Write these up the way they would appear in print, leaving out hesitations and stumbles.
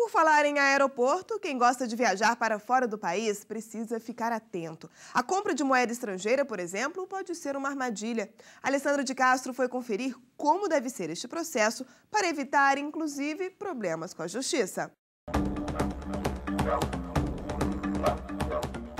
Por falar em aeroporto, quem gosta de viajar para fora do país precisa ficar atento. A compra de moeda estrangeira, por exemplo, pode ser uma armadilha. Alessandra de Castro foi conferir como deve ser este processo para evitar, inclusive, problemas com a justiça.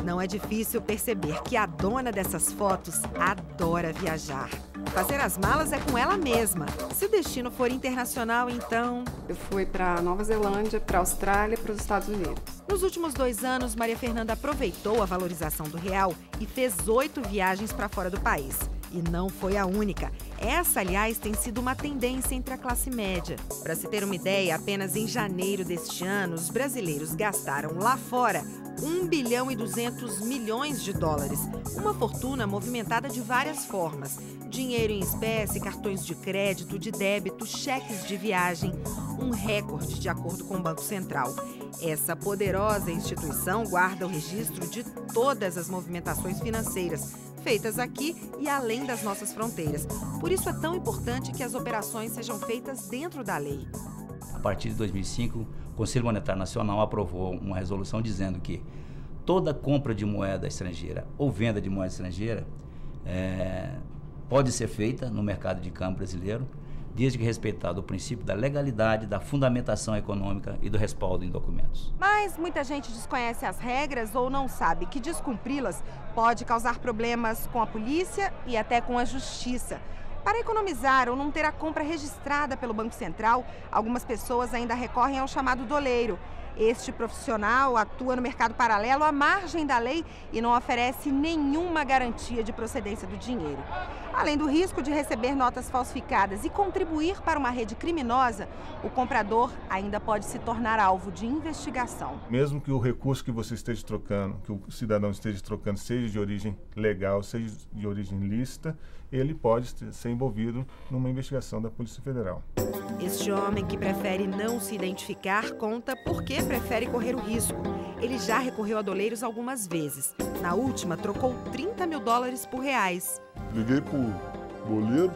Não é difícil perceber que a dona dessas fotos adora viajar. Fazer as malas é com ela mesma. Se o destino for internacional, então... Eu fui para Nova Zelândia, para a Austrália e para os Estados Unidos. Nos últimos 2 anos, Maria Fernanda aproveitou a valorização do real e fez 8 viagens para fora do país. E não foi a única. Essa, aliás, tem sido uma tendência entre a classe média. Para se ter uma ideia, apenas em janeiro deste ano, os brasileiros gastaram lá fora 1 bilhão e 200 milhões de dólares. Uma fortuna movimentada de várias formas. Dinheiro em espécie, cartões de crédito, de débito, cheques de viagem. Um recorde, de acordo com o Banco Central. Essa poderosa instituição guarda o registro de todas as movimentações financeiras feitas aqui e além das nossas fronteiras. Por isso é tão importante que as operações sejam feitas dentro da lei. A partir de 2005, o Conselho Monetário Nacional aprovou uma resolução dizendo que toda compra de moeda estrangeira ou venda de moeda estrangeira pode ser feita no mercado de câmbio brasileiro, desde que respeitado o princípio da legalidade, da fundamentação econômica e do respaldo em documentos. Mas muita gente desconhece as regras ou não sabe que descumpri-las pode causar problemas com a polícia e até com a justiça. Para economizar ou não ter a compra registrada pelo Banco Central, algumas pessoas ainda recorrem ao chamado doleiro. Este profissional atua no mercado paralelo à margem da lei e não oferece nenhuma garantia de procedência do dinheiro. Além do risco de receber notas falsificadas e contribuir para uma rede criminosa, o comprador ainda pode se tornar alvo de investigação. Mesmo que o recurso que você esteja trocando, que o cidadão esteja trocando, seja de origem legal, seja de origem lícita, ele pode ser envolvido numa investigação da Polícia Federal. Este homem, que prefere não se identificar, conta por que prefere correr o risco. Ele já recorreu a doleiros algumas vezes. Na última, trocou 30 mil dólares por reais. Liguei pro doleiro,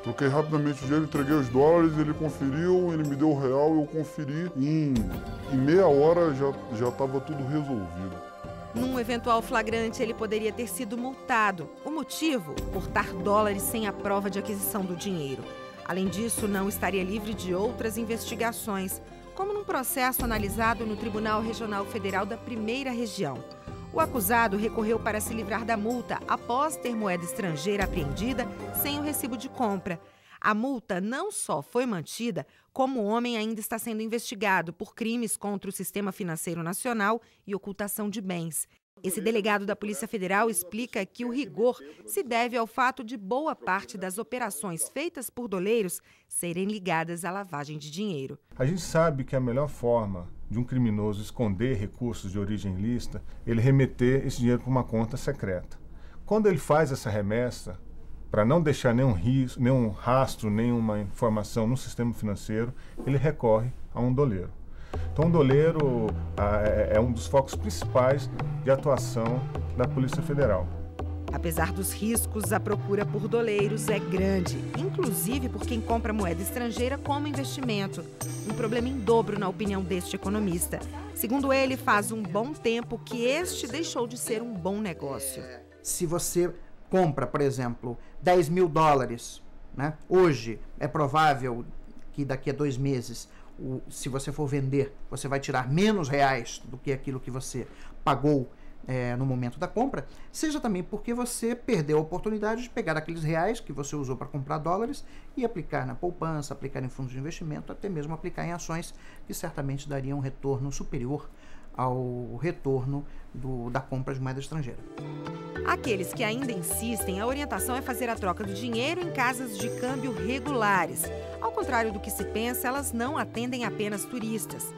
troquei rapidamente o dinheiro, entreguei os dólares, ele conferiu, ele me deu o real, eu conferi. Em meia hora já estava tudo resolvido. Num eventual flagrante, ele poderia ter sido multado. O motivo? Portar dólares sem a prova de aquisição do dinheiro. Além disso, não estaria livre de outras investigações, como num processo analisado no Tribunal Regional Federal da Primeira Região. O acusado recorreu para se livrar da multa após ter moeda estrangeira apreendida sem o recibo de compra. A multa não só foi mantida, como o homem ainda está sendo investigado por crimes contra o Sistema Financeiro Nacional e ocultação de bens. Esse delegado da Polícia Federal explica que o rigor se deve ao fato de boa parte das operações feitas por doleiros serem ligadas à lavagem de dinheiro. A gente sabe que a melhor forma de um criminoso esconder recursos de origem ilícita, ele remeter esse dinheiro para uma conta secreta. Quando ele faz essa remessa, para não deixar nenhum rastro, nenhuma informação no sistema financeiro, ele recorre a um doleiro. Então, o doleiro é um dos focos principais de atuação da Polícia Federal. Apesar dos riscos, a procura por doleiros é grande, inclusive por quem compra moeda estrangeira como investimento. Um problema em dobro, na opinião deste economista. Segundo ele, faz um bom tempo que este deixou de ser um bom negócio. Se você compra, por exemplo, 10 mil dólares, né? Hoje é provável que daqui a 2 meses, se você for vender, você vai tirar menos reais do que aquilo que você pagou no momento da compra, seja também porque você perdeu a oportunidade de pegar aqueles reais que você usou para comprar dólares e aplicar na poupança, aplicar em fundos de investimento, até mesmo aplicar em ações que certamente dariam um retorno superior ao retorno da compra de moeda estrangeira. Aqueles que ainda insistem, a orientação é fazer a troca do dinheiro em casas de câmbio regulares. Ao contrário do que se pensa, elas não atendem apenas turistas.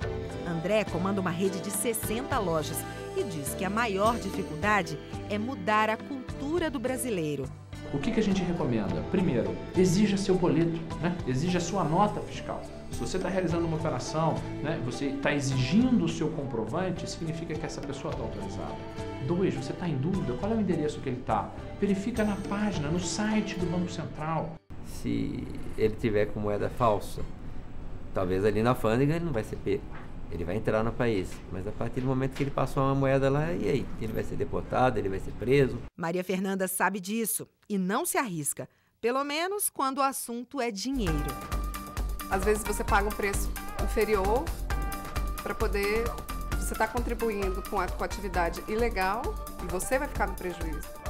André comanda uma rede de 60 lojas e diz que a maior dificuldade é mudar a cultura do brasileiro. O que a gente recomenda? Primeiro, exija seu boleto, né? Exija sua nota fiscal. Se você está realizando uma operação, né, você está exigindo o seu comprovante, significa que essa pessoa está autorizada. 2, você está em dúvida, qual é o endereço que ele está? Verifica na página, no site do Banco Central. Se ele tiver com moeda falsa, talvez ali na alfândega ele não vai ser pego. Ele vai entrar no país, mas a partir do momento que ele passou uma moeda lá, e aí? Ele vai ser deportado, ele vai ser preso. Maria Fernanda sabe disso e não se arrisca, pelo menos quando o assunto é dinheiro. Às vezes você paga um preço inferior para poder... Você está contribuindo com a atividade ilegal e você vai ficar no prejuízo.